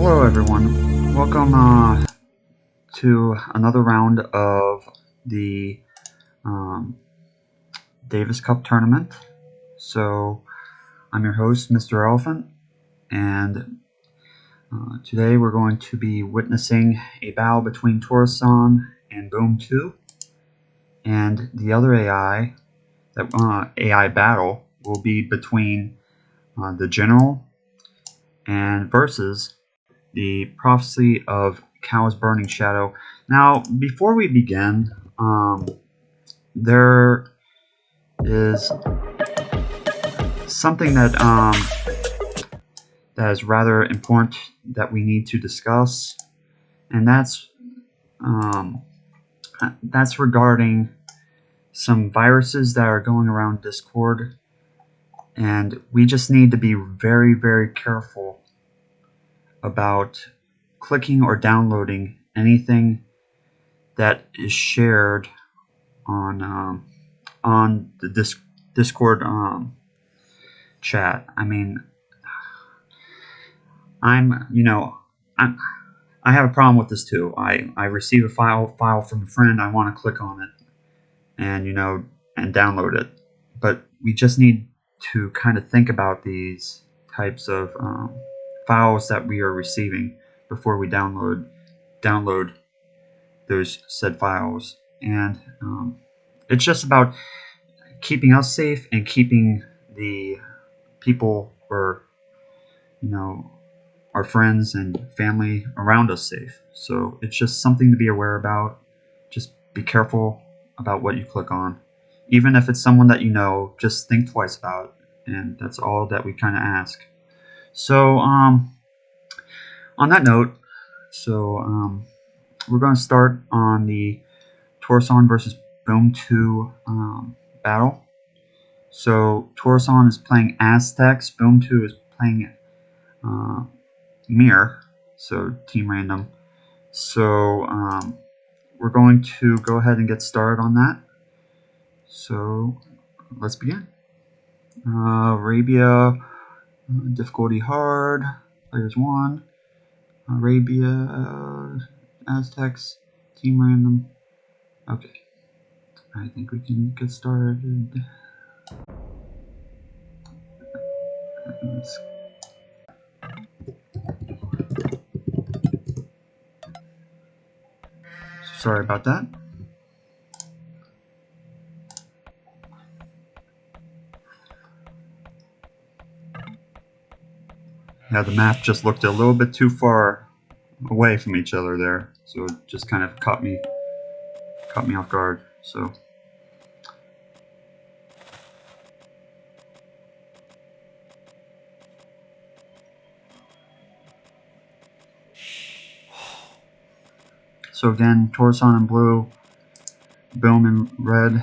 Hello everyone, welcome to another round of the Davis Cup tournament. So I'm your host, MrElephant, and today we're going to be witnessing a battle between Torisan and Boom II, and the other AI battle will be between the General and versus the Prophecy of Cow's Burning Shadow. Now, before we begin, there is something that is rather important that we need to discuss, and that's regarding some viruses that are going around Discord, and we just need to be very, very careful about clicking or downloading anything that is shared on the Discord chat. I mean, I have a problem with this too. I receive a file from a friend. I want to click on it and and download it, but we just need to kind of think about these types of files that we are receiving before we download those said files. And it's just about keeping us safe and keeping the people, or our friends and family around us safe. So it's just something to be aware about. Just be careful about what you click on. Even if it's someone that just think twice about it, and that's all that we kind of ask. So on that note, we're going to start on the Torisan versus Boom II battle. So Torisan is playing Aztecs, Boom II is playing Mir, so team random. So we're going to go ahead and get started on that. So let's begin. Arabia, difficulty hard, players 1. Arabia, Aztecs, team random. Okay, I think we can get started. Sorry about that. Yeah, the map just looked a little bit too far away from each other there, so it just kind of caught me off guard. So again, Torisan in blue, Boom in red.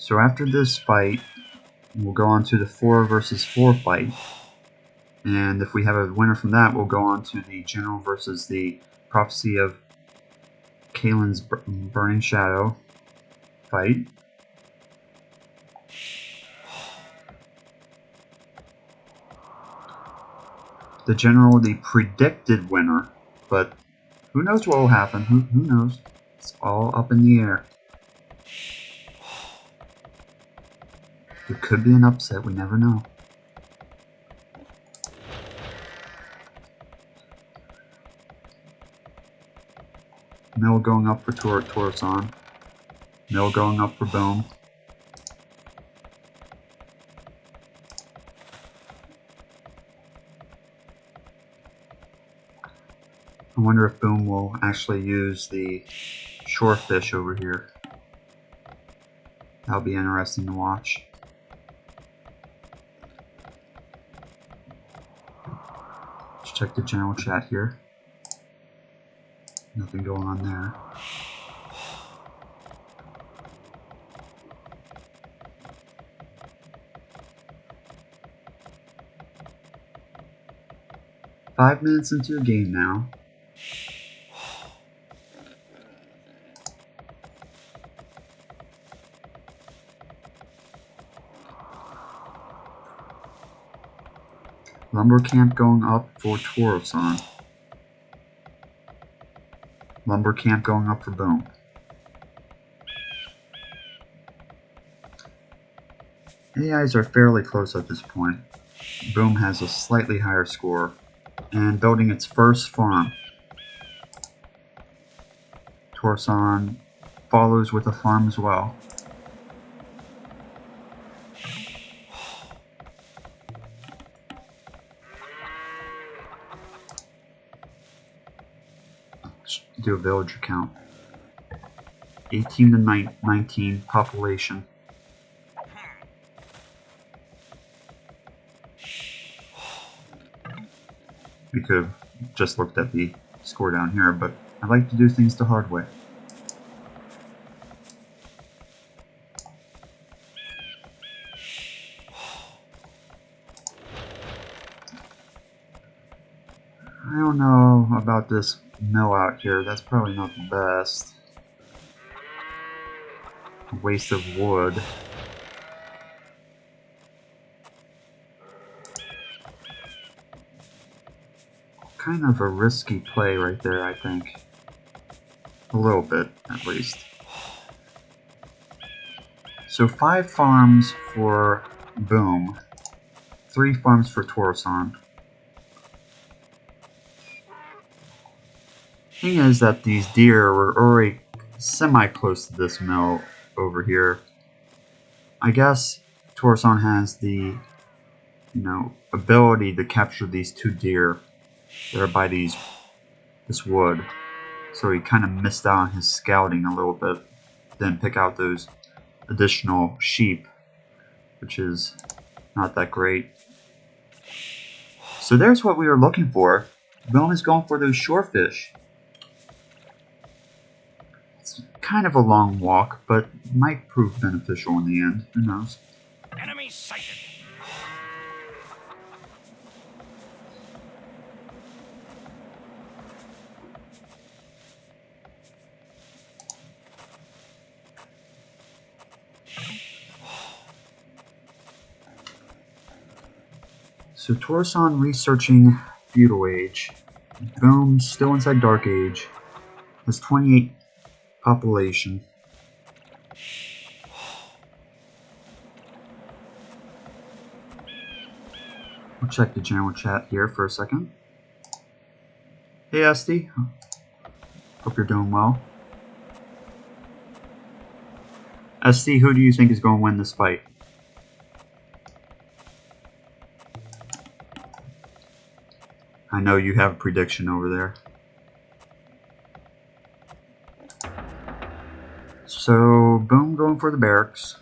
So after this fight, we'll go on to the 4 versus 4 fight. And if we have a winner from that, we'll go on to the General versus the Prophecy of Kalen's Burning Shadow fight. The General, the predicted winner, but who knows what will happen? Who knows? It's all up in the air. It could be an upset, we never know. Mill going up for Torisan. Mill going up for Boom. I wonder if Boom will actually use the shorefish over here. That'll be interesting to watch. Let's check the general chat here. Nothing going on there. Five minutes into the game now. Lumber camp going up for Torisan. Lumber camp going up for Boom. AIs are fairly close at this point. Boom has a slightly higher score and building its first farm. Torisan follows with a farm as well. Do a villager count. 18 to 19 population. We could have just looked at the score down here, but I like to do things the hard way. I don't know about this mill out here. That's probably not the best. A waste of wood. Kind of a risky play right there, I think. A little bit, at least. So 5 farms for Boom. 3 farms for Torisan. Thing is that these deer were already semi-close to this mill over here. I guess Torisan has the, ability to capture these 2 deer that are by this wood. So he kind of missed out on his scouting a little bit. Didn't pick out those additional sheep, which is not that great. So there's what we were looking for. Boom is going for those shorefish. It's kind of a long walk, but might prove beneficial in the end. Who knows? Enemy sighted. So Torisan researching Feudal Age. Boom still inside Dark Age. Has 28 population. We'll check the general chat here for a second. Hey Esty, hope you're doing well. Esty, who do you think is going to win this fight? I know you have a prediction over there. So, Boom going for the barracks.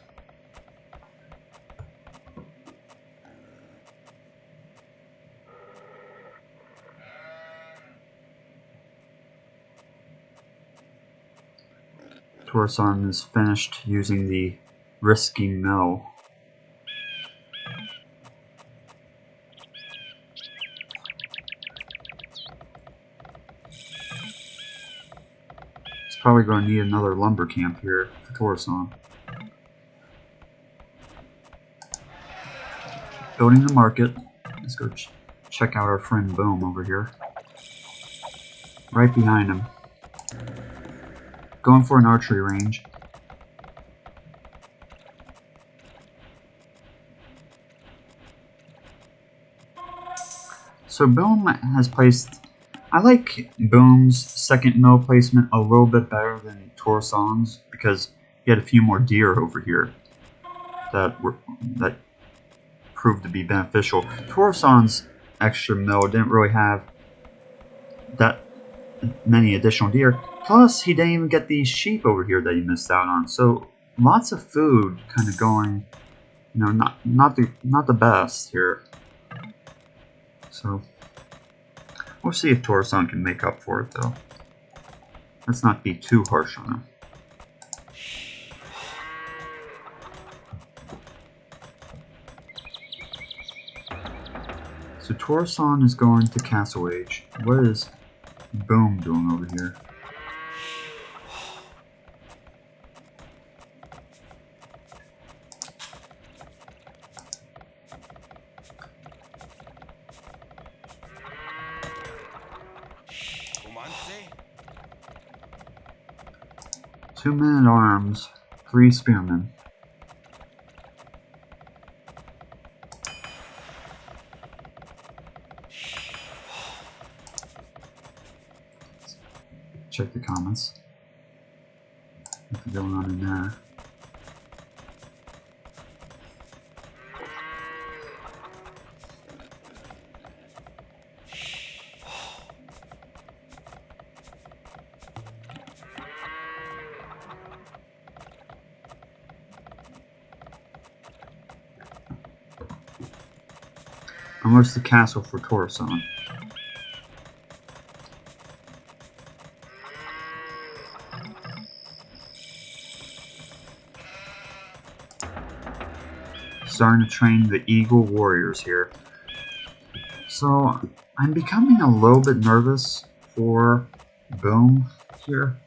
Torisan is finished using the risky mill. Probably going to need another lumber camp here for Torisan. Building the market. Let's go check out our friend Boom over here. Right behind him. Going for an archery range. So Boom has placed... I like Boom's second mill placement a little bit better than Torisan's because he had a few more deer over here that proved to be beneficial. Torisan's extra mill didn't really have that many additional deer. Plus, he didn't even get these sheep over here that he missed out on. So lots of food kind of going, not the best here. So. We'll see if Torisan can make up for it, though. Let's not be too harsh on him. So Torisan is going to Castle Age. What is Boom doing over here? Two men-at-arms, 3 spearmen. Check the comments. What's going on in there? And where's the castle for Torisan? Starting to train the Eagle Warriors here. So I'm becoming a little bit nervous for Boom here.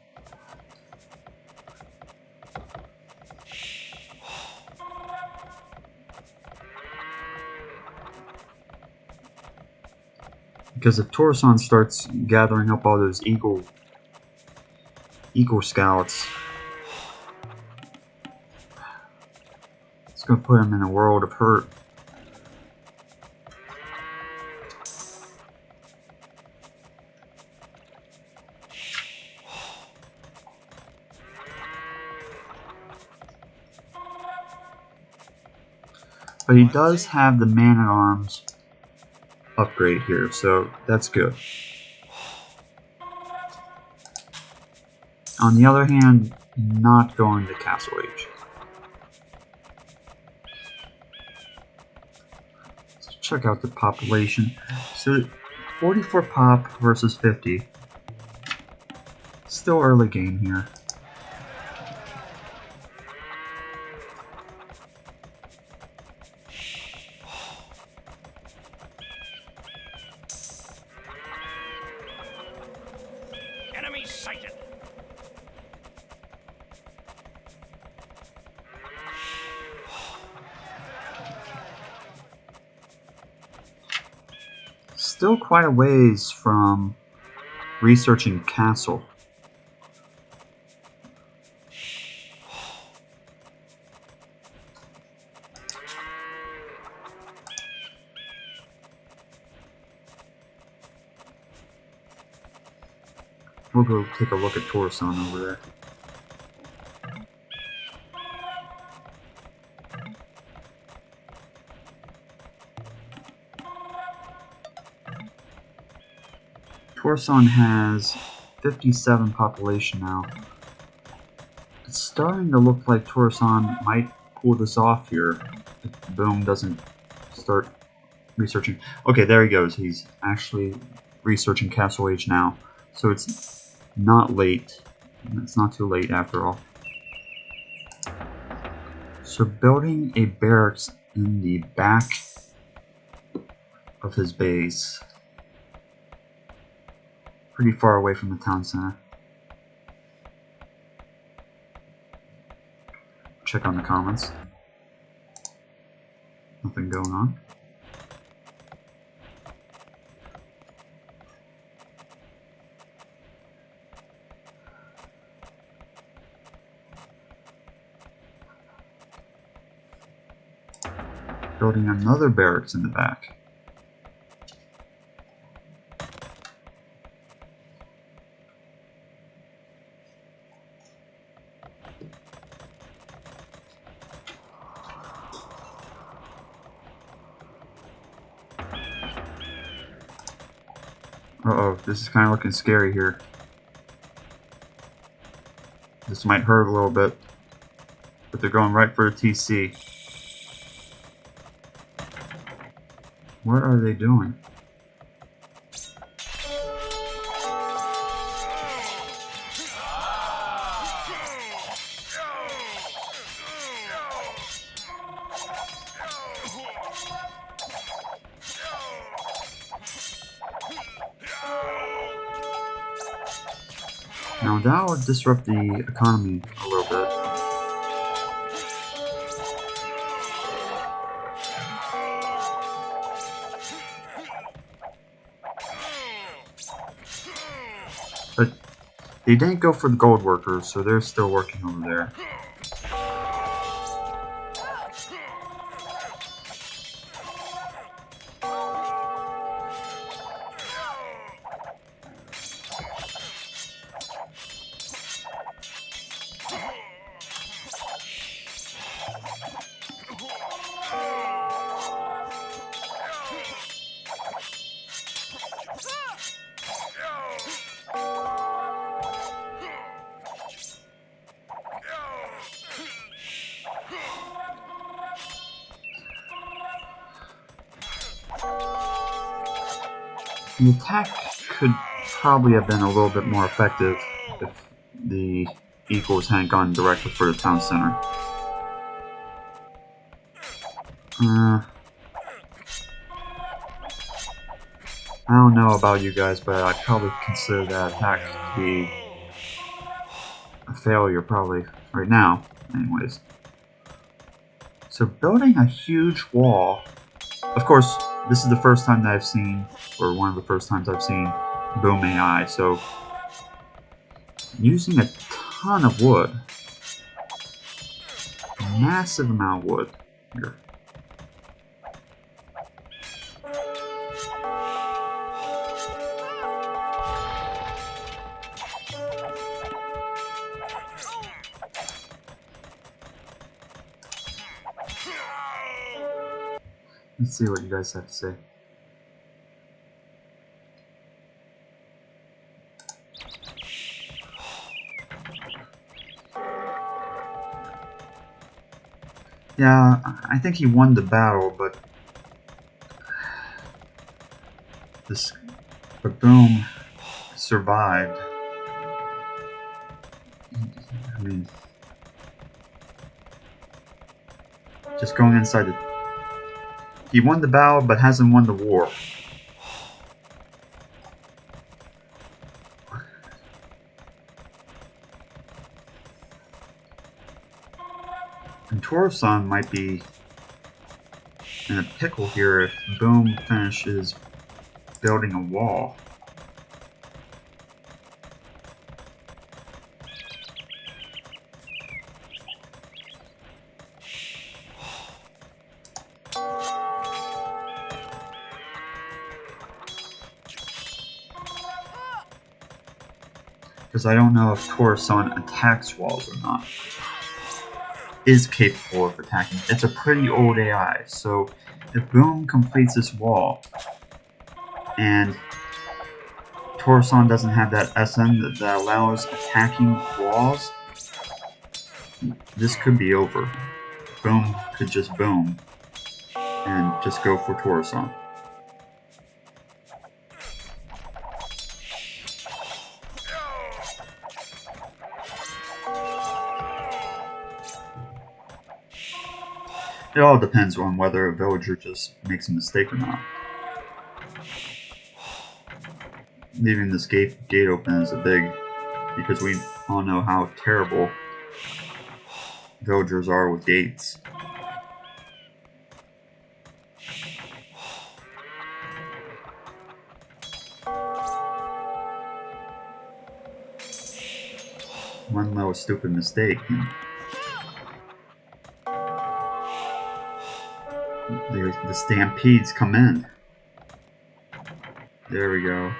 Because if Torisan starts gathering up all those Eagle Scouts, it's going to put him in a world of hurt. But he does have the man-at-arms upgrade here, so that's good. On the other hand, not going to Castle Age. Let's check out the population. So 44 pop versus 50. Still early game here. Enemy sighted. Still quite a ways from researching castle. We'll go take a look at Torisan over there. Torisan has 57 population now. It's starting to look like Torisan might pull this off here if Boom doesn't start researching. Okay, there he goes. He's actually researching Castle Age now. So it's not late. It's not too late after all. So building a barracks in the back of his base. Pretty far away from the town center. Check on the comments. Nothing going on. Building another barracks in the back. Uh-oh, this is kind of looking scary here. This might hurt a little bit, but they're going right for a TC. What are they doing? Now that would disrupt the economy a little bit. But they didn't go for the gold workers, so they're still working over there. The attack could probably have been a little bit more effective if the equals hadn't gone directly for the town center. I don't know about you guys, but I'd probably consider that attack to be a failure probably right now, anyways. So building a huge wall, of course, this is the first time that I've seen, or one of the first times I've seen Boom AI, so using a ton of wood, a massive amount of wood here. Let's see what you guys have to say. Yeah, I think he won the battle, but Boom survived. I mean, just going inside the... He won the battle, but hasn't won the war. And Torisan might be in a pickle here if Boom finishes building a wall. Because I don't know if Torisan attacks walls or not. Is capable of attacking. It's a pretty old AI, so if Boom completes this wall and Torisan doesn't have that SN that allows attacking walls, this could be over. Boom could just boom and just go for Torisan. It all depends on whether a villager just makes a mistake or not. Leaving this gate open is a big, because we all know how terrible villagers are with gates. One little stupid mistake, and the stampedes come in. There we go.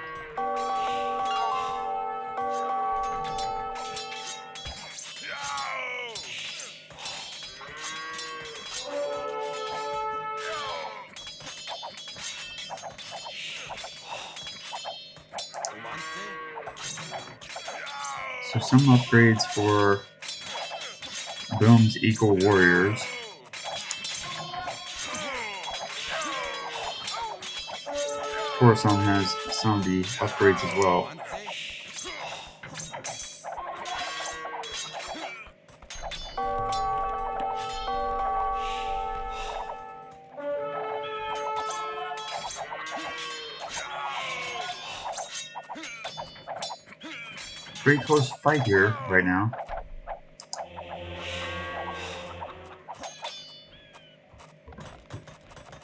So some upgrades for Boom's Equal Warriors. Torisan has some of the upgrades as well. pretty close fight here right now.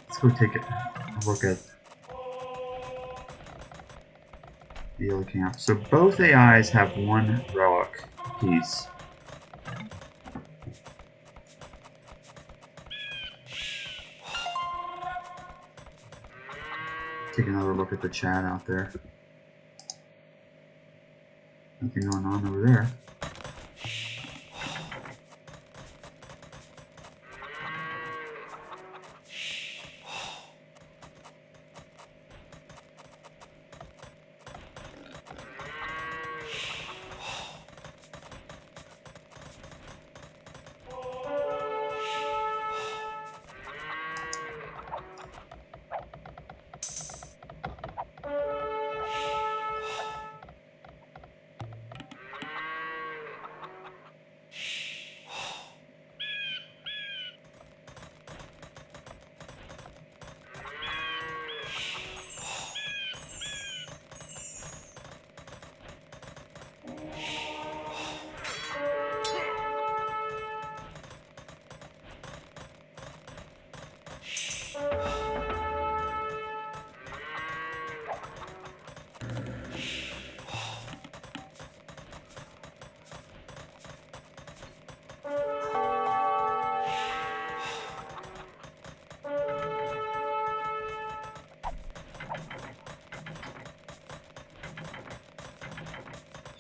Let's go take a look at the other camp. So both AIs have one relic apiece. Take another look at the chat out there. Nothing going on over there.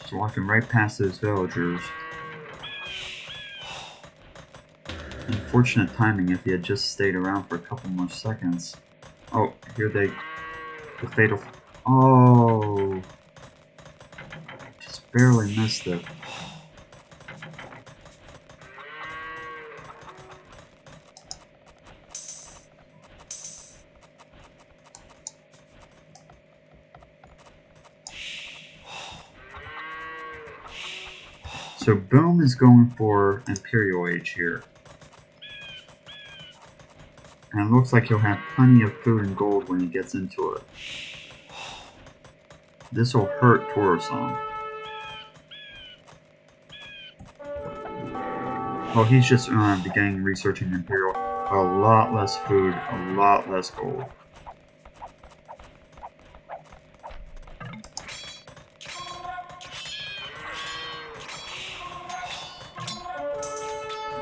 Just walking right past those villagers. Unfortunate timing if he had just stayed around for a couple more seconds. Oh, here the fatal... Oh! Just barely missed it. So Boom is going for Imperial Age here. And it looks like he'll have plenty of food and gold when he gets into it. This will hurt Torisan. Oh, he's just beginning researching Imperial. A lot less food, a lot less gold.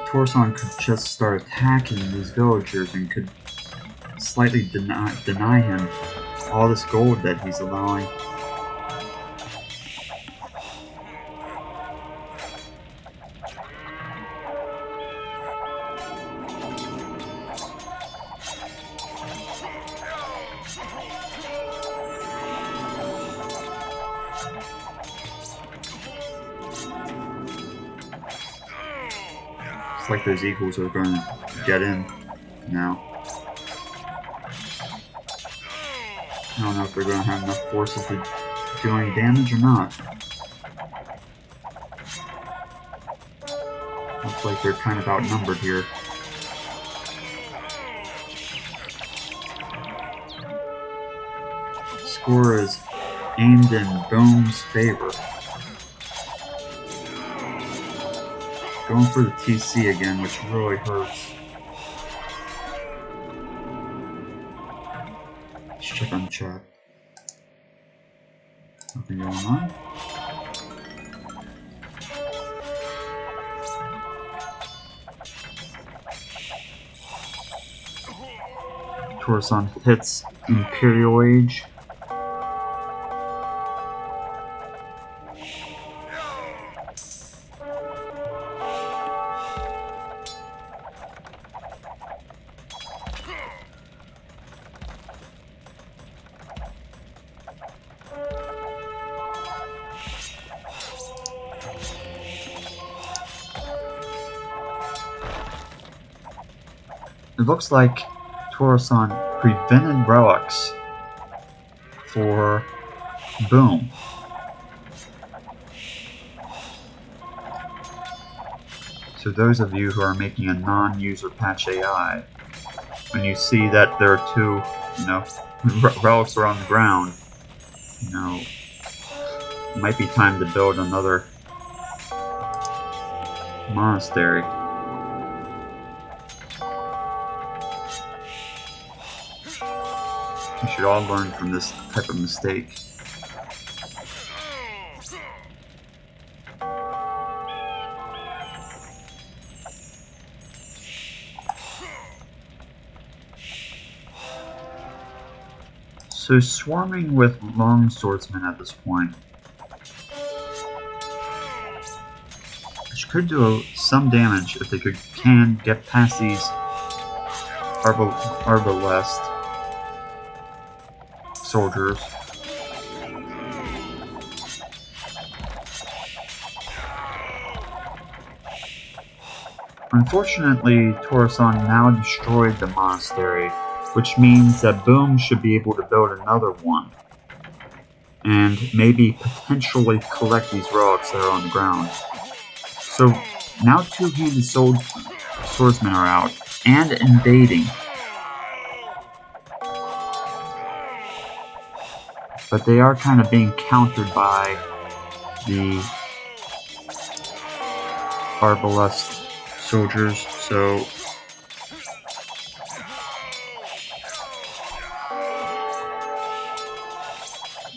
Torisan could just start attacking these villagers and could slightly deny him all this gold that he's allowing. It's like those eagles are going to get in now. I don't know if they're going to have enough forces to do any damage or not. Looks like they're kind of outnumbered here. Score is aimed in Boom's favor. Going for the TC again, which really hurts. Let's check on the chat. Nothing going on. Torisan hits Imperial Age. It looks like Torisan prevented relics for Boom. So those of you who are making a non-user patch AI, when you see that there are two, relics are on the ground, might be time to build another monastery. We should all learn from this type of mistake. So swarming with long swordsmen at this point, which could do some damage if they can get past these arbalest soldiers. Unfortunately, Torisan now destroyed the monastery, which means that Boom should be able to build another one, and maybe potentially collect these relics that are on the ground. So now two-handed swordsmen are out, and invading. But they are kind of being countered by the arbalest soldiers, so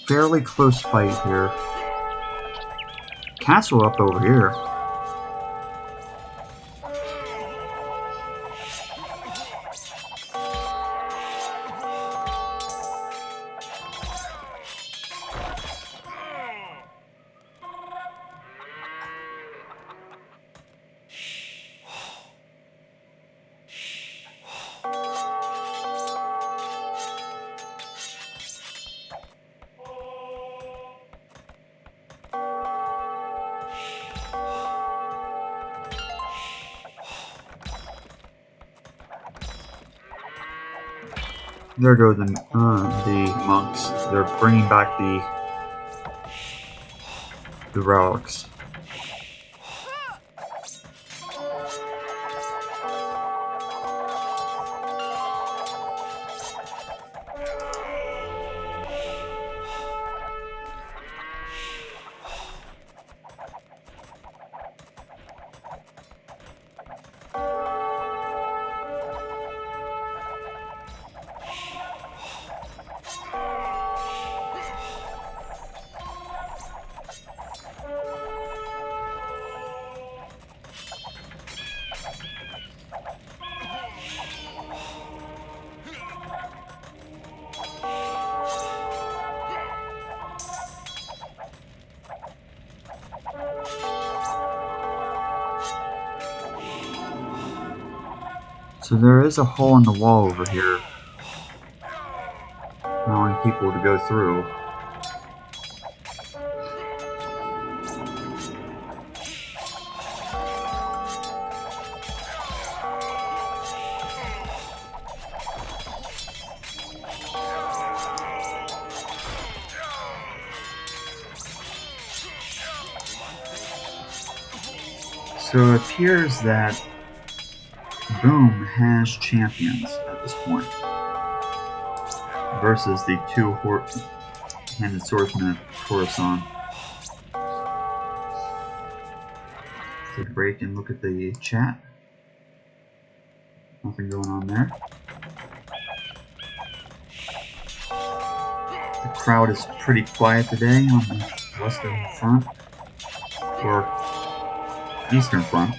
fairly close fight here. Castle up over here. There go the monks. They're bringing back the relics. So there is a hole in the wall over here, allowing people to go through. So it appears that Boom has champions at this point versus the two-handed swordsmen of Torisan. Take a break and look at the chat. Nothing going on there. The crowd is pretty quiet today on the Western Front, or Eastern Front.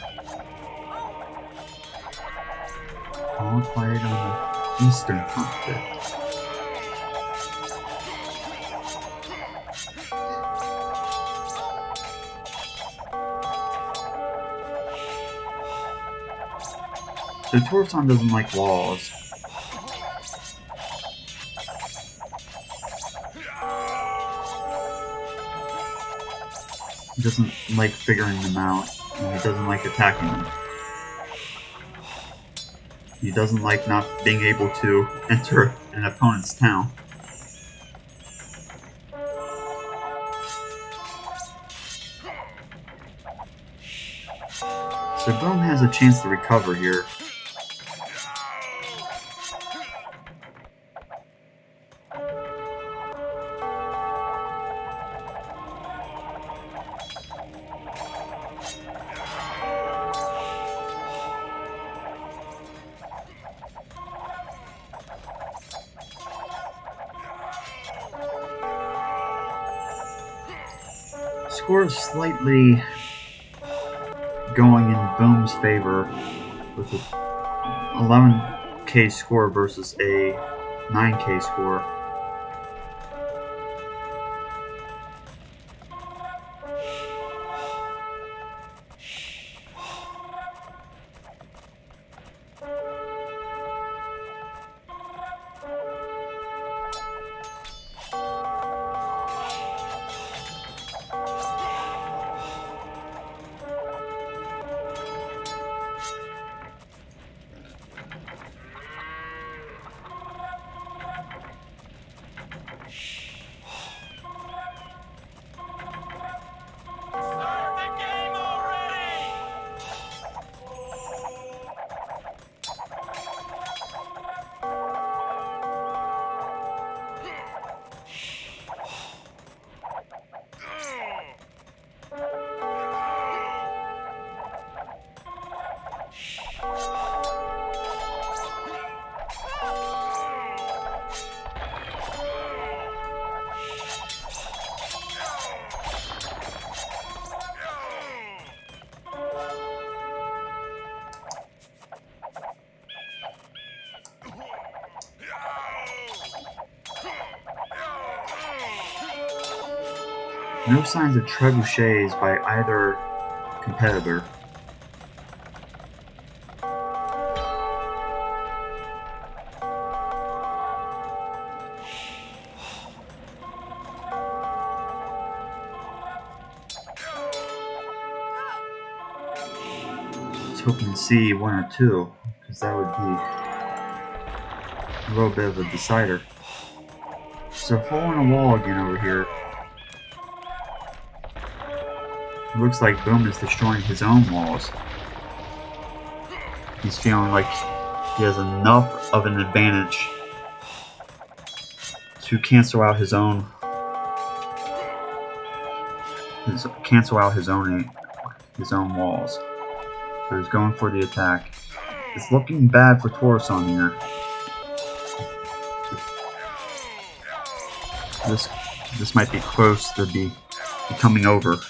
All quiet on the Eastern Front there. So Torisan doesn't like walls. He doesn't like figuring them out, and he doesn't like attacking them. He doesn't like not being able to enter an opponent's town. So Boom has a chance to recover here. score is slightly going in Boom's favor with a 11k score versus a 9k score. No signs of trebuchets by either competitor. I was hoping to see one or two, because that would be a little bit of a decider. There's a hole in a wall again over here. It looks like Boom is destroying his own walls. He's feeling like he has enough of an advantage to cancel out his own walls. So he's going for the attack. It's looking bad for Torisan here. This might be close to becoming over.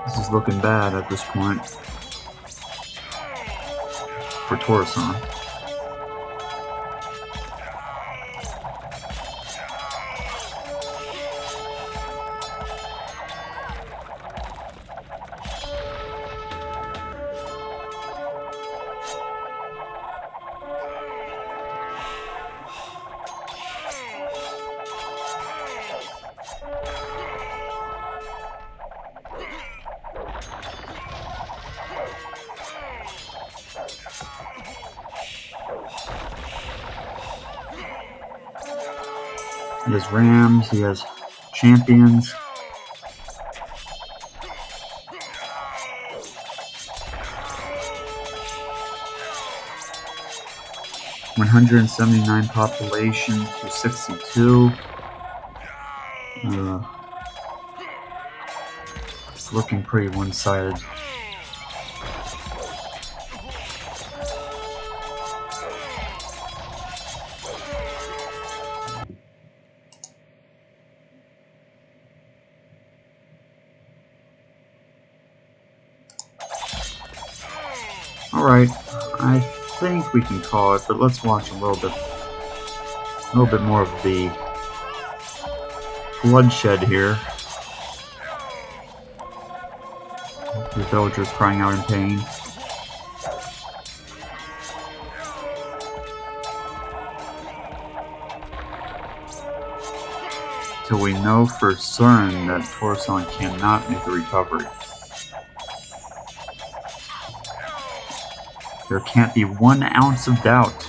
This is looking bad at this point for Torisan. He has Rams, he has Champions. $179 population to 62. It's looking pretty one-sided. Alright, I think we can call it, but let's watch a little bit more of the bloodshed here. The villagers crying out in pain. until we know for certain that Torisan cannot make a recovery. There can't be 1 ounce of doubt.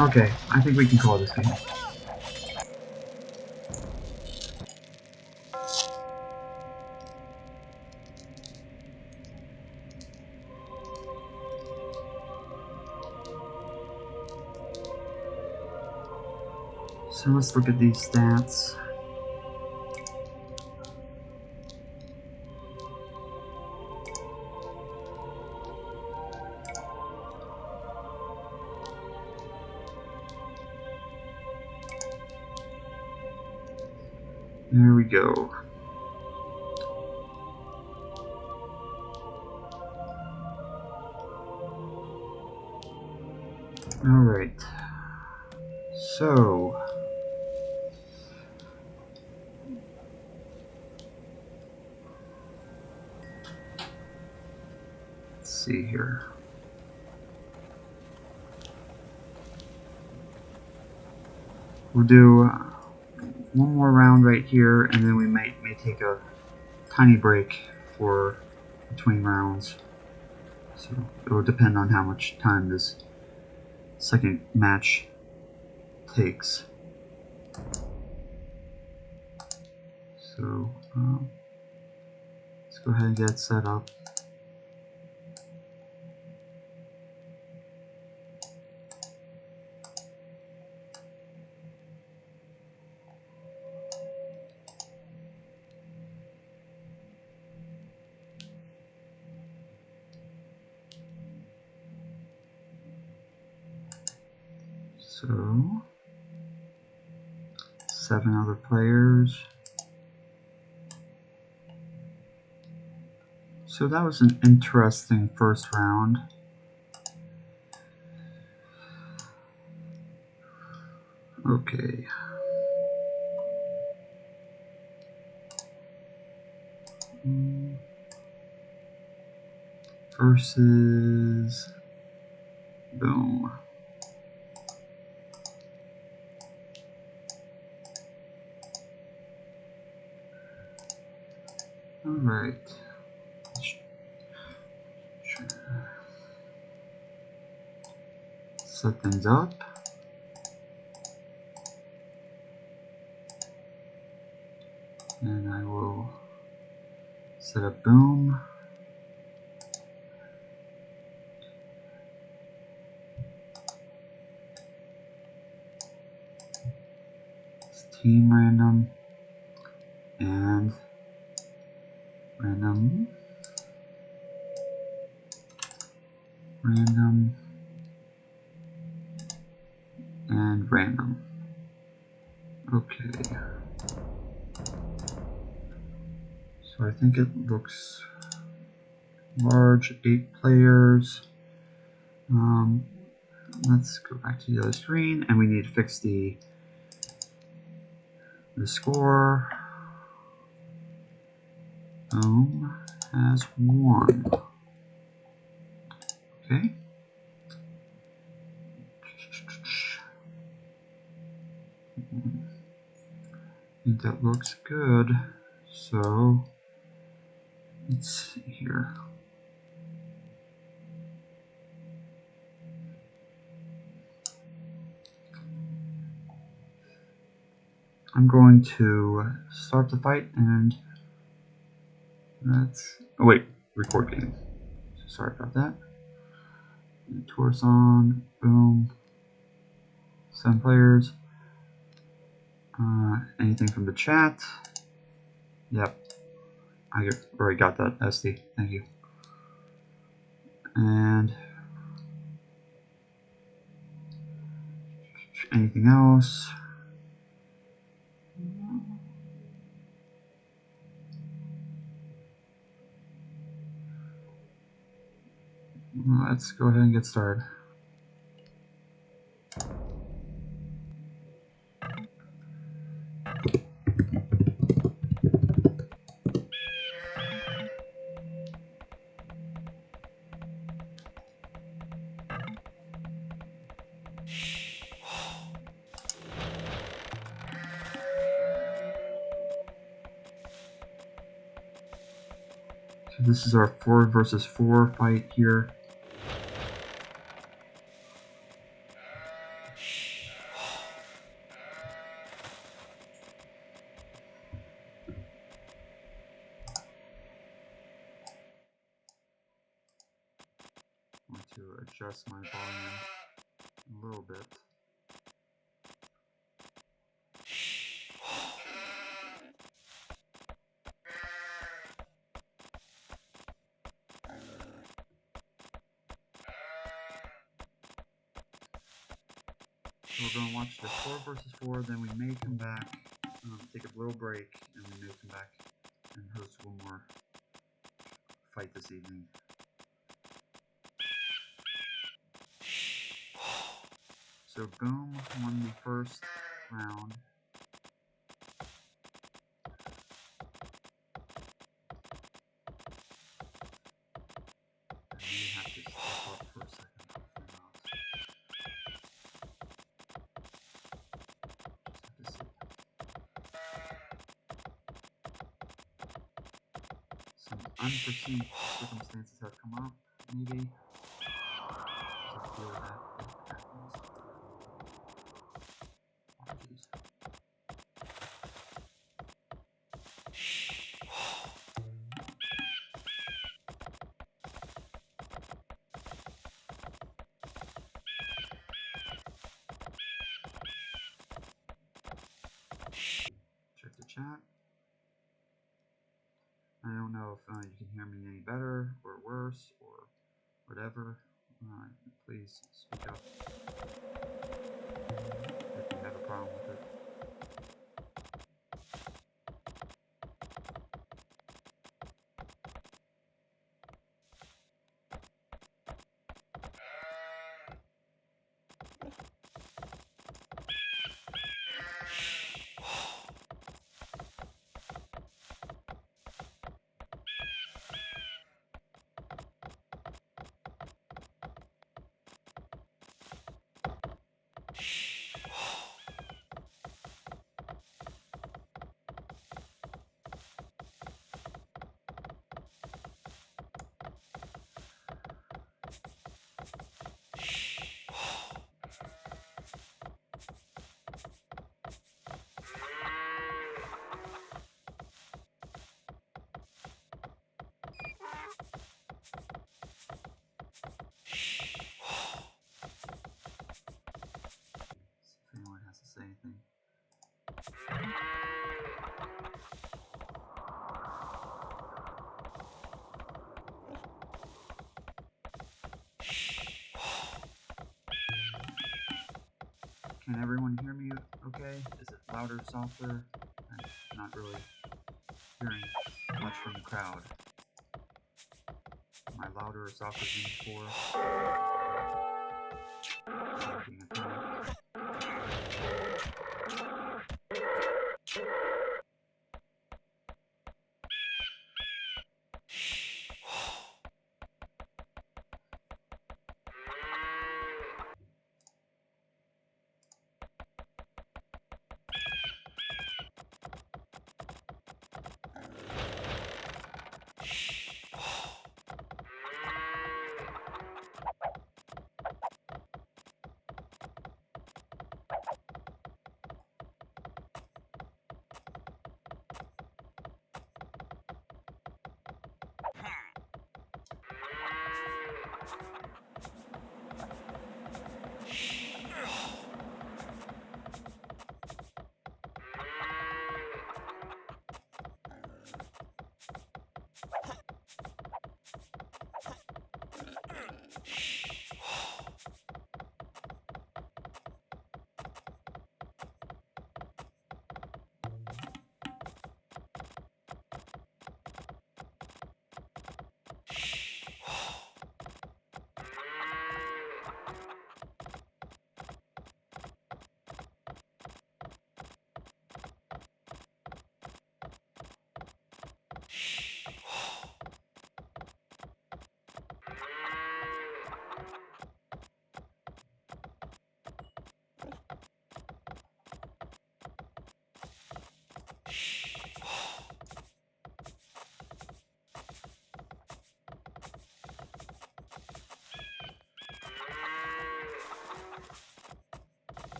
Okay, I think we can call this game. So let's look at these stats. There we go. Alright. So let's see here. We'll do one more round right here, and then we may take a tiny break for between rounds. So it will depend on how much time this second match takes. So let's go ahead and get set up. So 7 other players. So that was an interesting first round. Okay. Versus Boom. All right. Set things up. And I will set up Boom. It's team random and random, random, and random. Okay. So I think it looks large, 8 players. Let's go back to the other screen, and we need to fix the score. Boom has 1. Okay. I think that looks good. So let's see here. I'm going to start the fight and let's. Oh, wait, record game. Sorry about that. Torisan, Boom, 7 players. Anything from the chat? Yep, I already got that. Esty, thank you. And anything else? Let's go ahead and get started. So this is our 4 versus 4 fight here. I want to adjust my volume a little bit. So we're going to watch the 4 versus 4, then we may come back, take a little break, and we may come back and host one more fight this evening. So Boom won the first round. I may have to step up for a second off my mouse. Just have to see. Some unforeseen circumstances have come up, maybe. Just have to deal with that if it happens. Apologies. Check the chat. I don't know if you can hear me any better or worse or whatever. Please speak up if you have a problem with it. See if anyone has to say anything. Can everyone hear me okay? Is it louder, softer? I'm not really hearing much from the crowd. Am I louder or softer than before? Being a thing.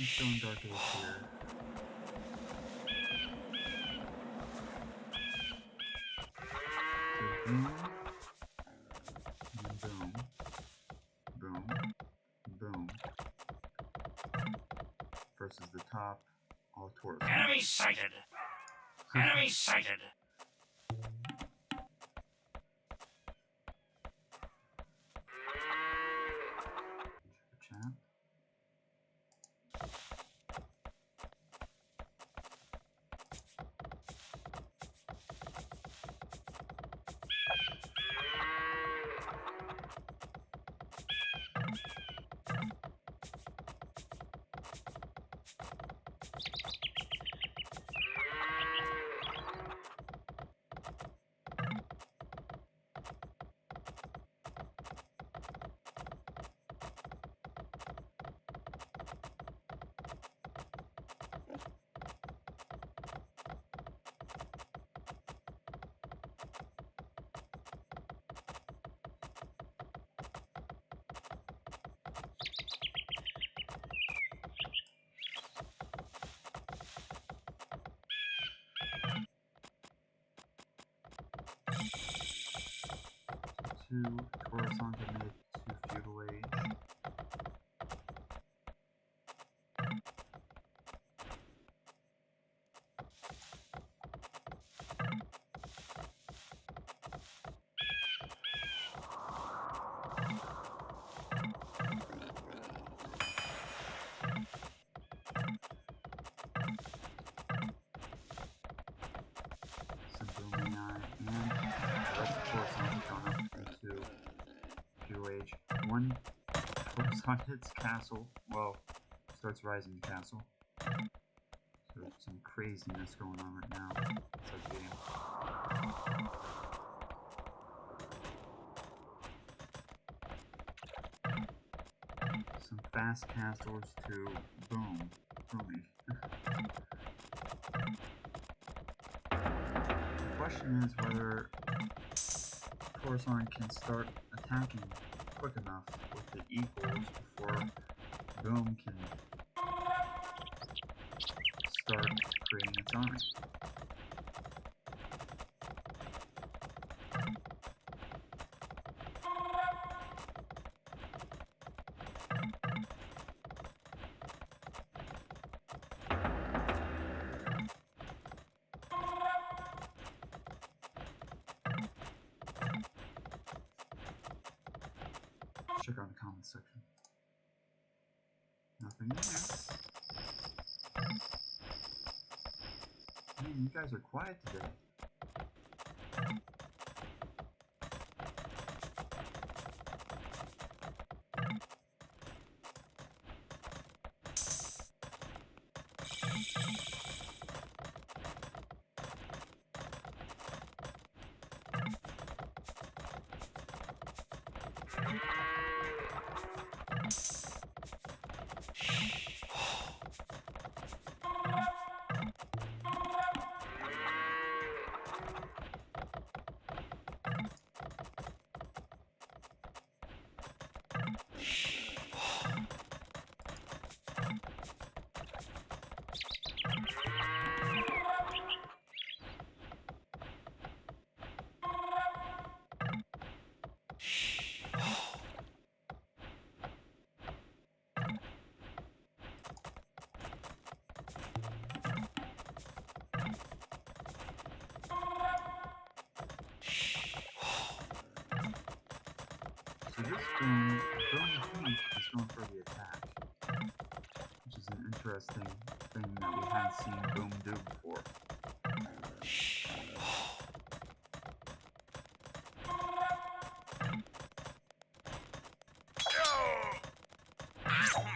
showing Dark Age here. So boom, and boom, boom, boom. Versus the top, all Torisan. Enemy sighted! Enemy sighted! Chat. Two Torisan have made to feudal age. Simple AI and direct Torisan gone up into feudal age. One Torisan hits castle, well, starts rising castle. So some craziness going on right now inside the game. Some fast castles to boom, boomy. The question is whether Torisan can start attacking quick enough with the equals before Boom can start creating its army. Check out the comments section. Nothing in there. Man, you guys are quiet today. So this Boom is going for the attack, which is an interesting thing that we hadn't seen Boom do before.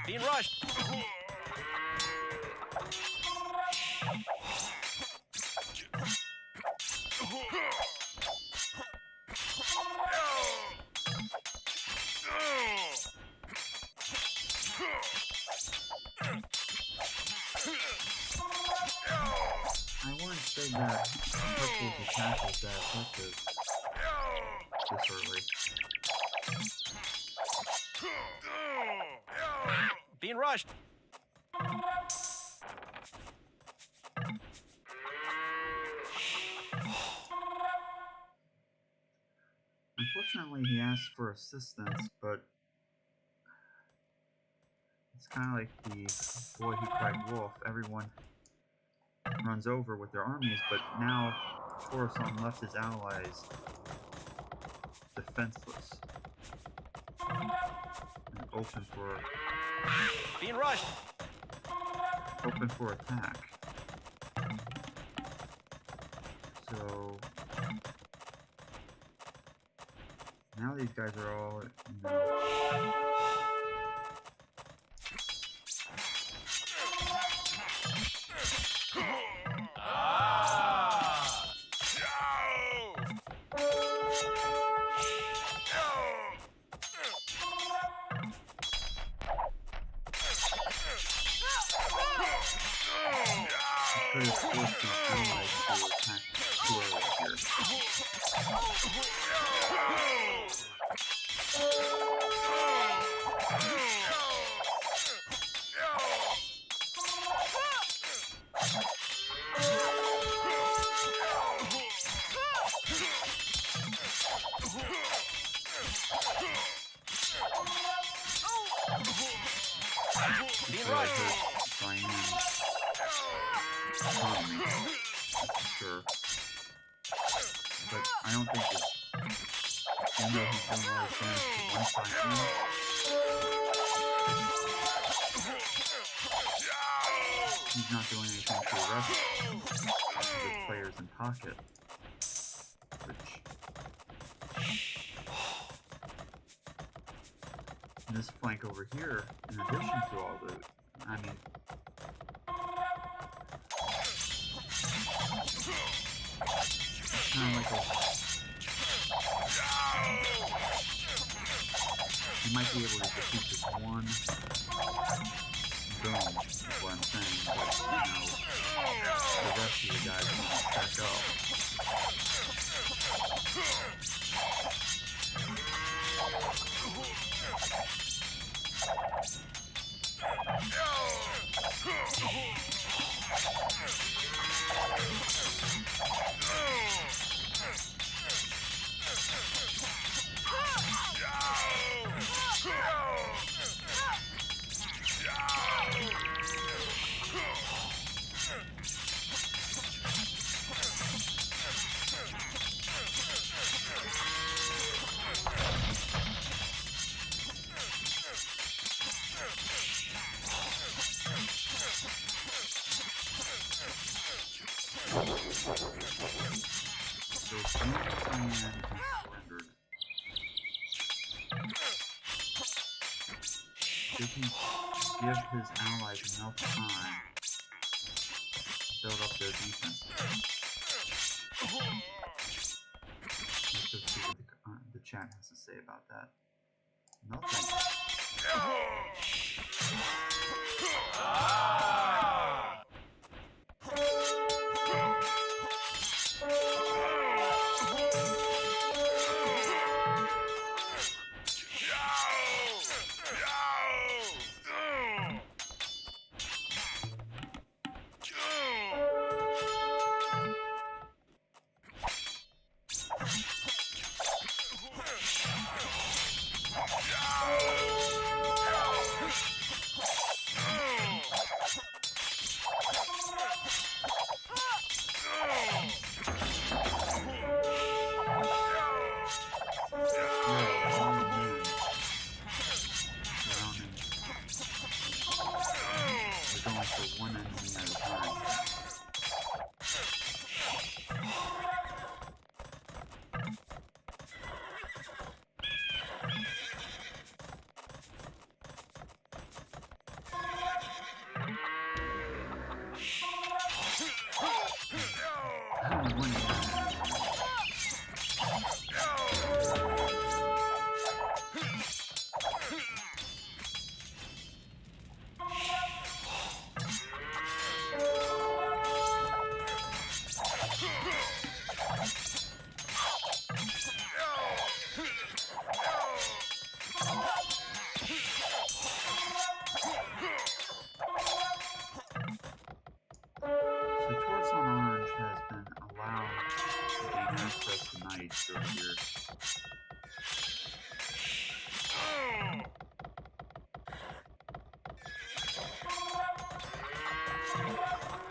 Being rushed! I wouldn't say that Purple's attack was that effective this early. Being rushed! Unfortunately, he asked for assistance, but it's kind of like the boy who cried wolf. Everyone runs over with their armies, but now Torisan left his allies defenseless and open for attack. So now these guys are all, could have forced these allies to attack too early here. This really hurt Diane's economy, that's sure. But I don't think it's, even though he's doing all his damage to one Diane, he's not doing anything to the rest of the players in pocket, which, and this flank over here, in addition to all the, I mean, it's kind of like you might be able to defeat this one zone, is what I'm saying, but, the rest of the guys are going to stack up. So Xianxian has surrendered. Did he give his allies enough time to build up their defenses? Let's just see what the chat has to say about that. Nothing. One enemy at a time.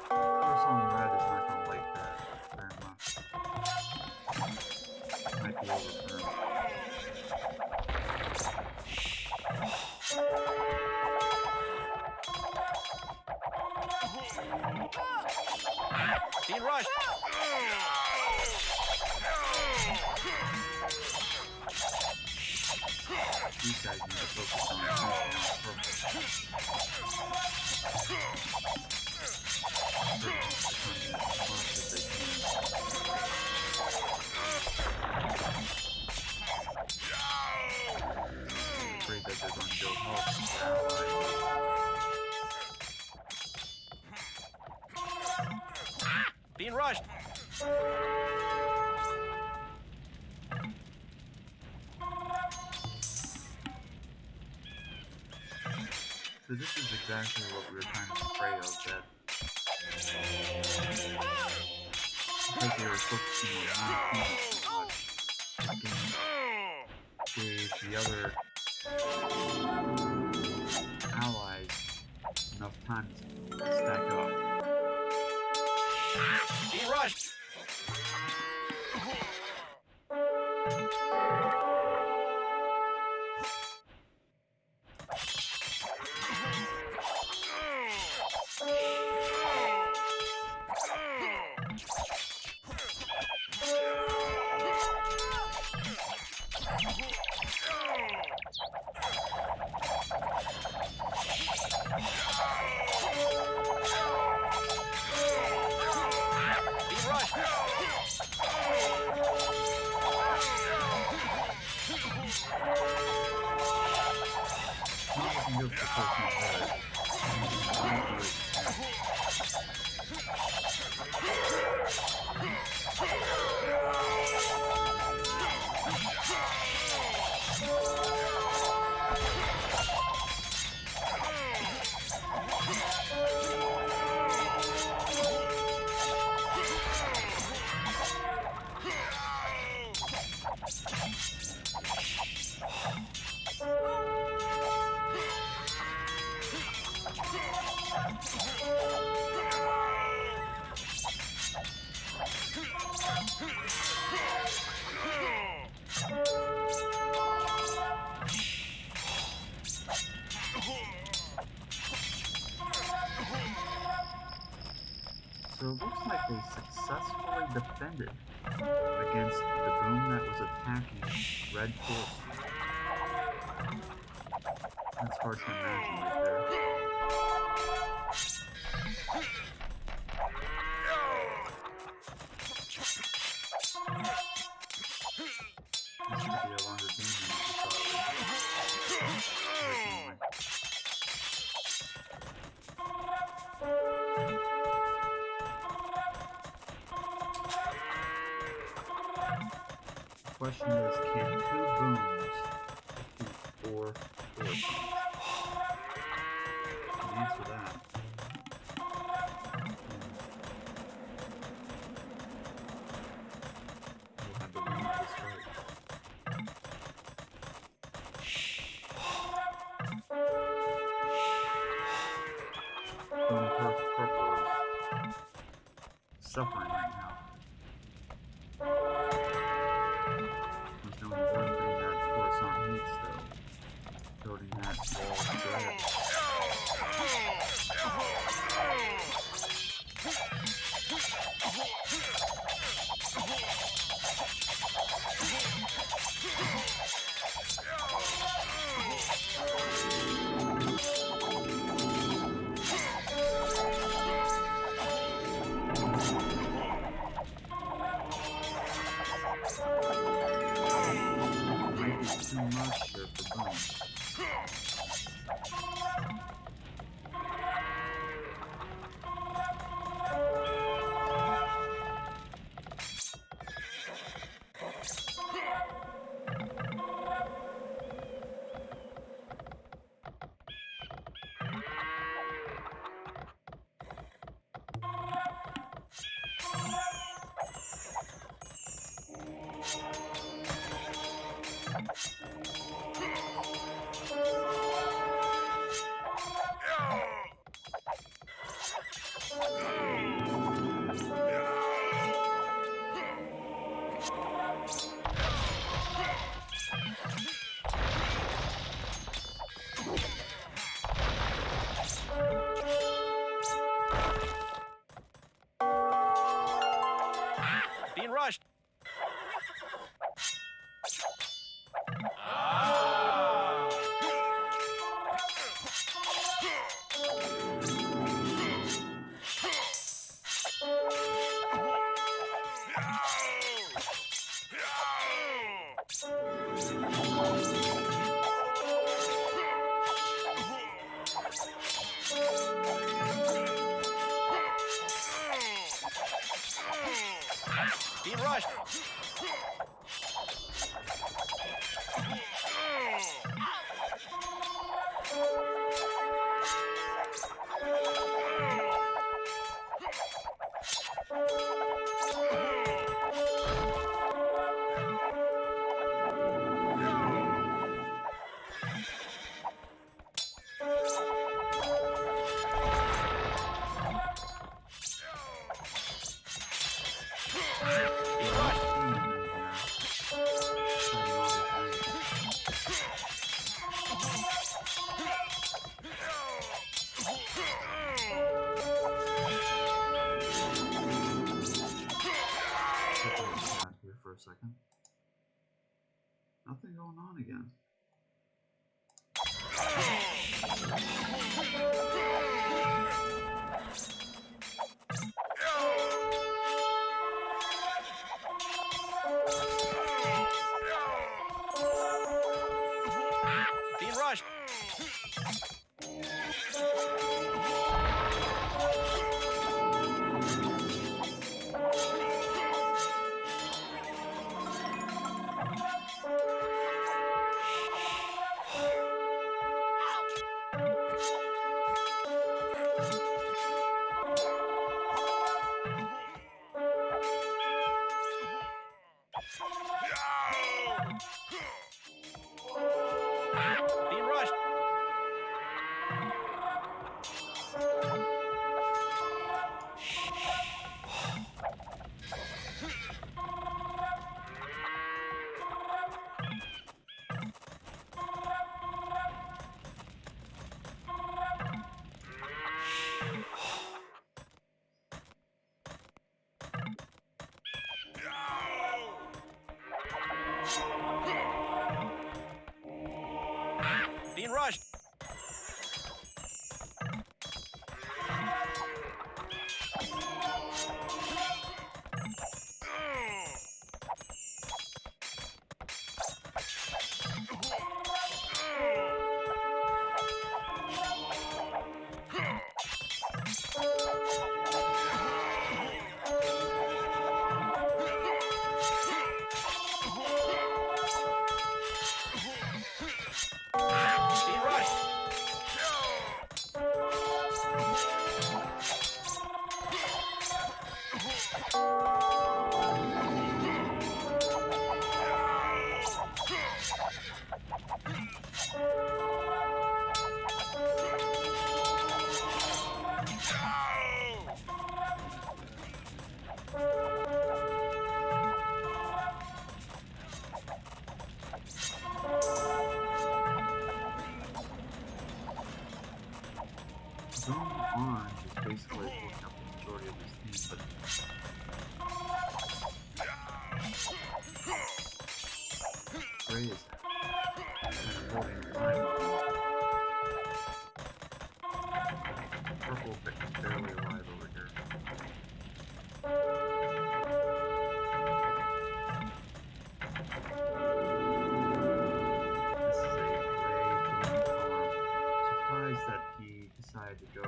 Torisan Red is not going to like that very much. Might be overturned. Being rushed. These guys need to focus on finishing out purple. I'm afraid that they're going to go help their allies. Being rushed. So this is exactly what we were kind of afraid of, that because they were focusing on not thinking too much, it gave the other allies enough time to stack up. Being rushed. Good for personal head. So it looks like they successfully defended against the boom that was attacking red forces. That's hard to imagine right there. This could be a longer game than we thought originally. The question is, can two booms defeat 4 forces? Can you answer that? We'll have to win this fight. Boom Purple is suffering right now. There's only one thing that Torisan needs, though. Building that wall of dread. Might be too much here for Boom. Being rushed. Being rushed. Here for a second. Nothing going on again. Being rushed. Being rushed. Being rushed. Being rushed. Zone orange is basically taking up the majority of this team, but gray is kind of holding the line. Purple is barely alive over here. This is a gray golden color. Surprised that he decided to go.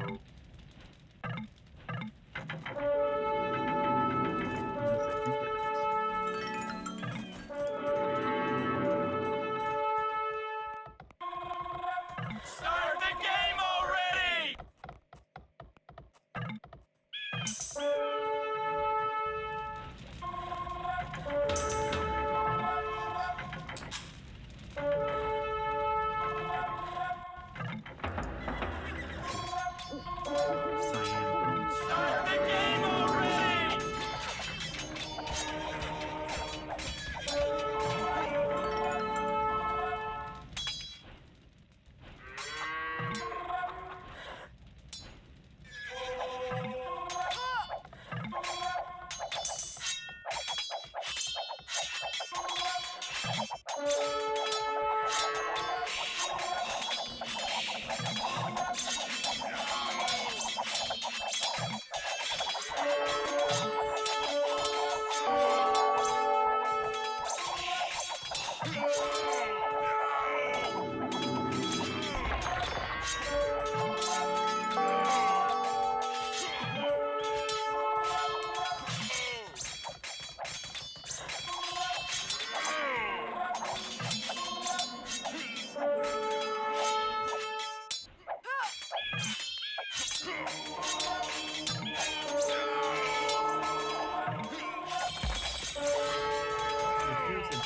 Yes, I think it is.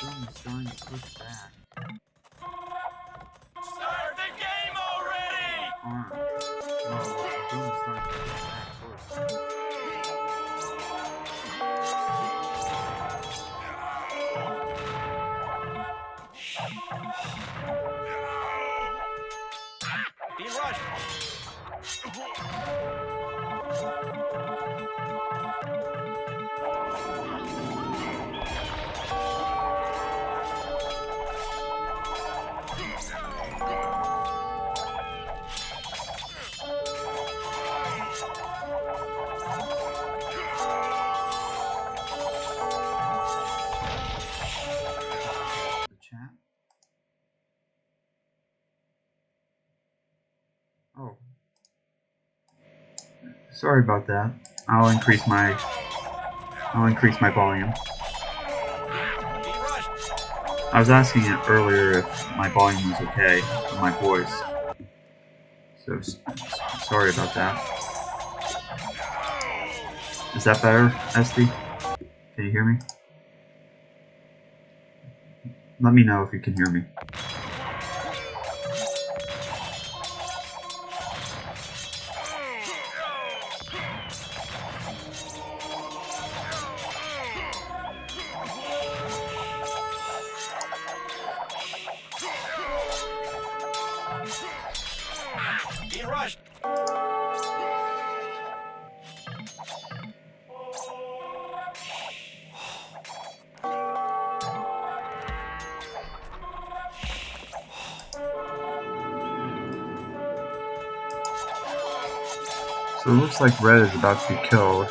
Boom is starting to push back. Start the game already! Arm. Boom is starting to push back towards him. Being rushed. The chat. Oh. Sorry about that. I'll increase my volume. Being rushed. I was asking it earlier if my volume was okay for my voice. So sorry about that. Is that better, Esty? Can you hear me? Let me know if you can hear me. Being rushed. So it looks like red is about to be killed.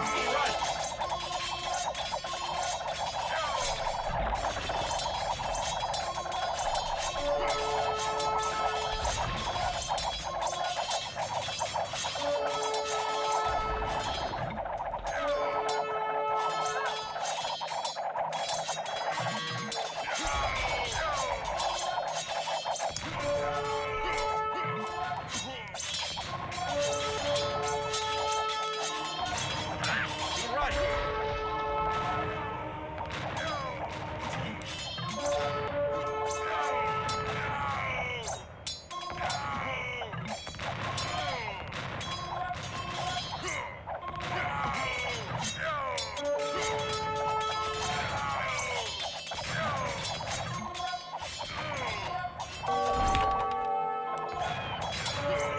Being rushed. Being rushed.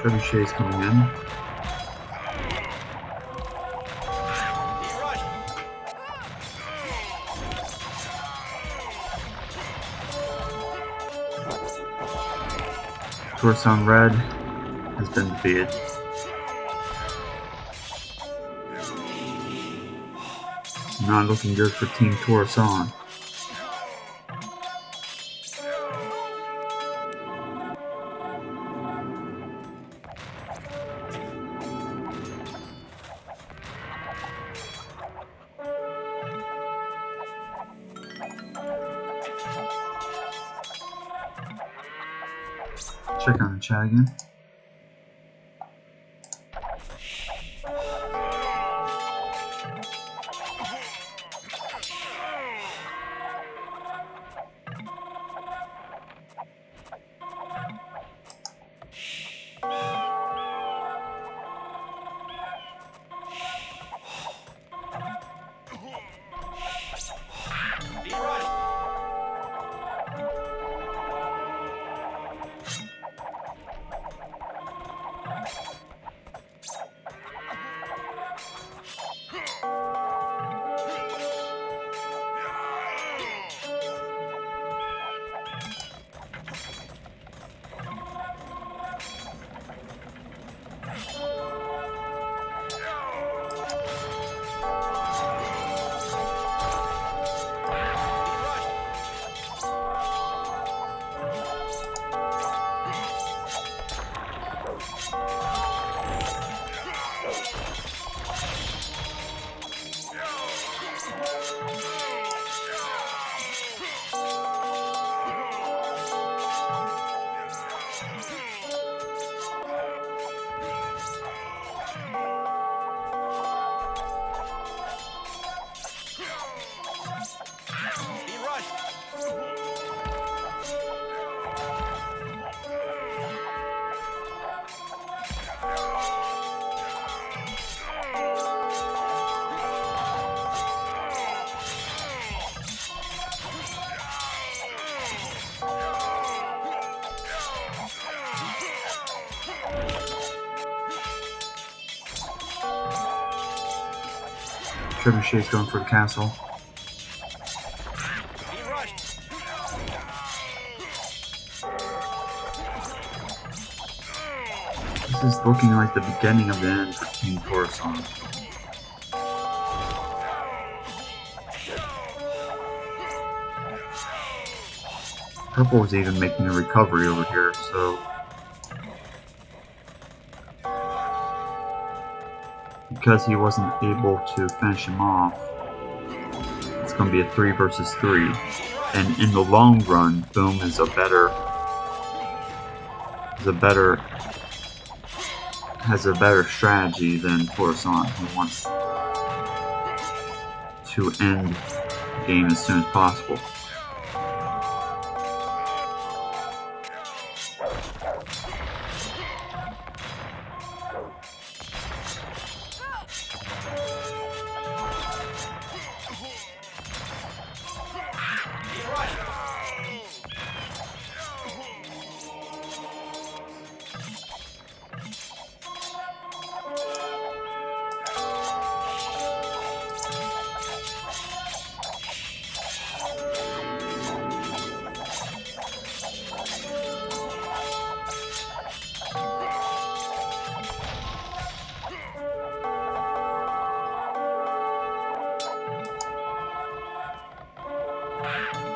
Trebuchet's coming in. Being rushed. Torisan red has been defeated. Not looking good for Team Torisan. Check on the chat again. Being rushed. Trebuchet's going for the castle. Being rushed. This is looking like the beginning of the end for King Torisan. Purple was even making a recovery over here, so because he wasn't able to finish him off, it's going to be a 3 versus 3. And in the long run, Boom is a better has a better strategy than Torisan, who wants to end the game as soon as possible. Being rushed.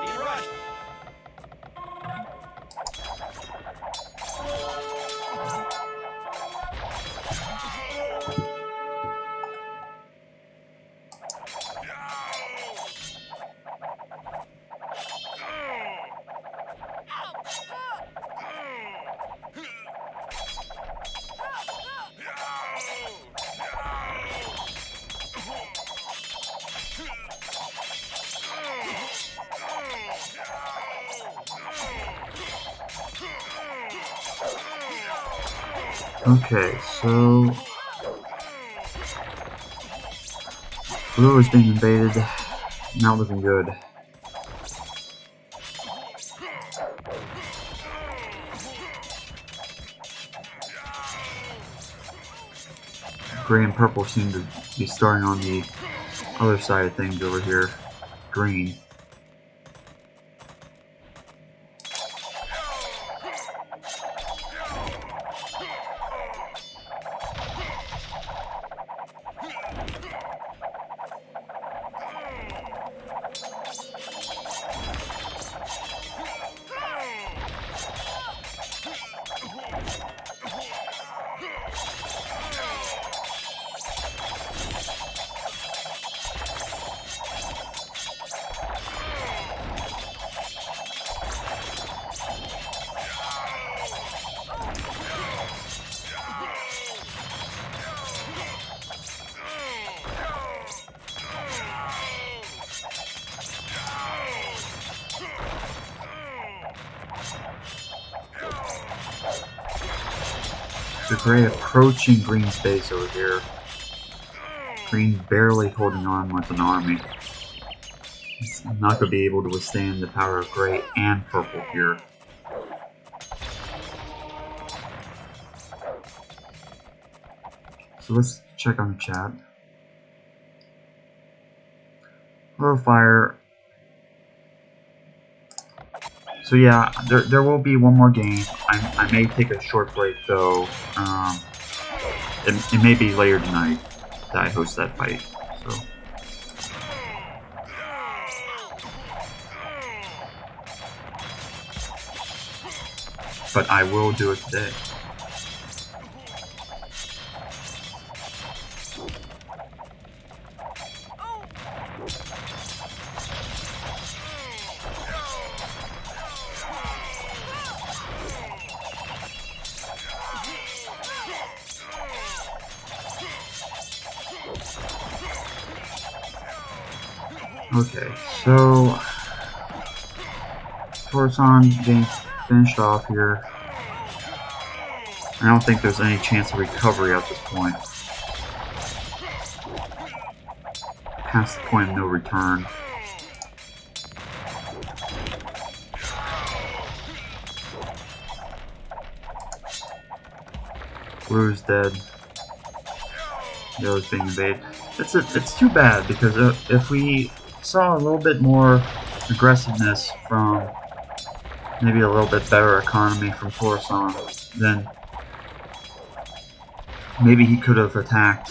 Being rushed. Okay, so Blue is being invaded. Not looking good. Gray and Purple seem to be starting on the other side of things over here. Green. So Gray approaching Green's base over here. Green barely holding on with an army. He's not going to be able to withstand the power of Gray and Purple here. So let's check on the chat. Hello, Fire. So yeah, there will be one more game. I may take a short break though. It may be later tonight that I host that fight. So. But I will do it today. Okay, so Torisan getting finished off here. I don't think there's any chance of recovery at this point. Past the point of no return. Blue's dead. Yellow's being invaded. it's too bad because if we saw a little bit more aggressiveness from maybe a little bit better economy from Torisan, then maybe he could have attacked.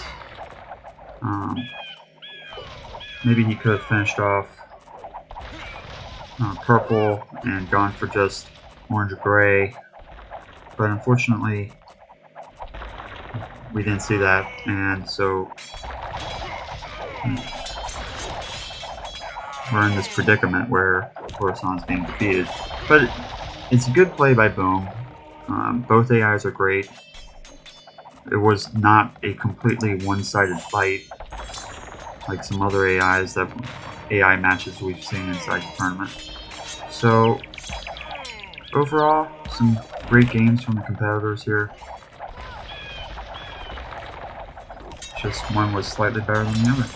Maybe he could have finished off purple and gone for just orange or gray, but unfortunately we didn't see that, and so we're in this predicament where Torisan's being defeated. But it's a good play by Boom. Both AIs are great. It was not a completely one-sided fight like some other AI matches we've seen inside the tournament. So overall, some great games from the competitors here. Just one was slightly better than the other.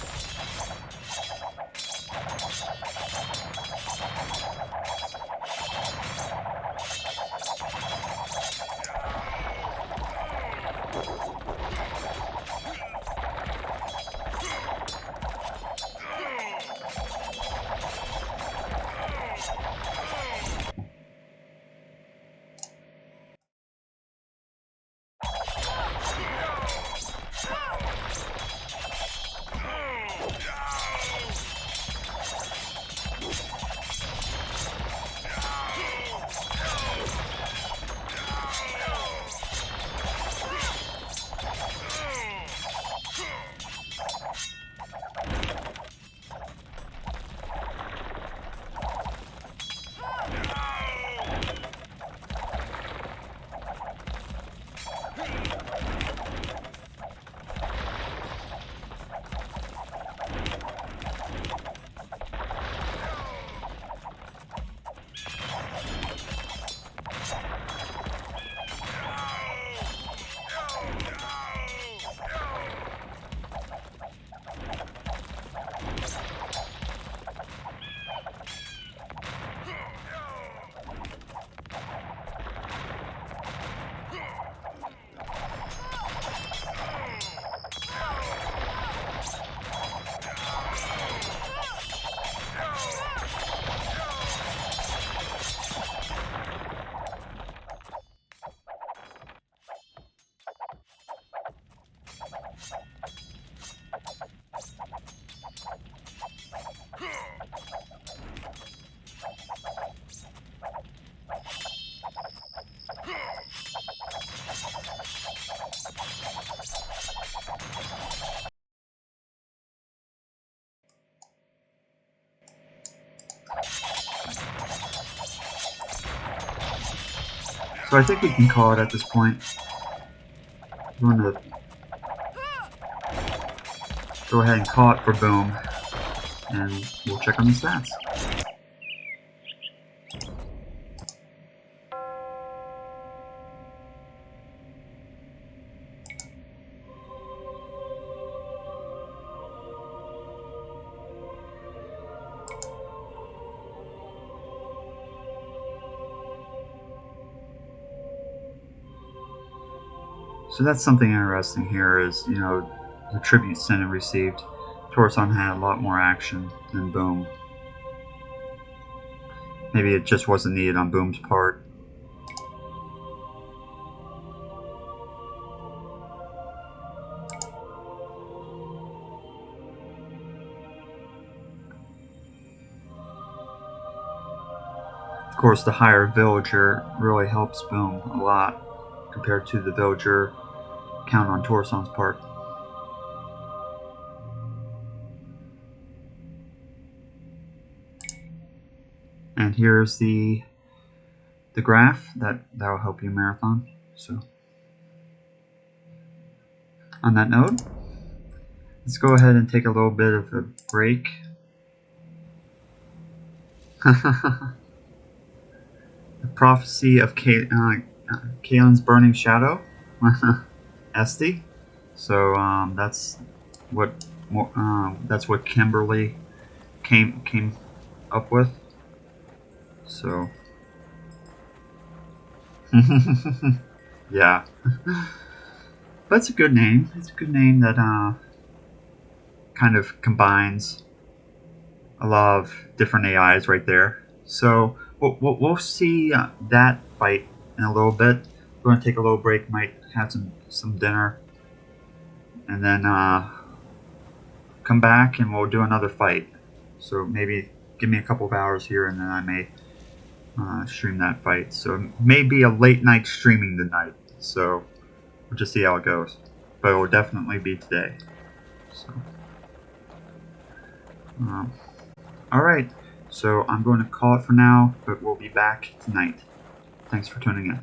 So I think we can call it at this point. I'm going to go ahead and call it for Boom, and we'll check on the stats. So that's something interesting here is, you know, the tribute Senna received. Torisan had a lot more action than Boom. Maybe it just wasn't needed on Boom's part. Of course, the higher villager really helps Boom a lot compared to the villager count on Torisan's part. And here's the graph that'll help you marathon. So on that note, let's go ahead and take a little bit of a break. The prophecy of Kalen's burning shadow. Esty. So that's what Kimberly came up with. So yeah, but it's a good name. It's a good name that kind of combines a lot of different AIs right there. So we'll see that fight in a little bit. We're gonna take a little break, might have some dinner, and then come back and we'll do another fight. So maybe give me a couple of hours here, and then I may stream that fight. So it may be a late night streaming tonight. So we'll just see how it goes. But it will definitely be today. So, alright. So I'm going to call it for now, but we'll be back tonight. Thanks for tuning in.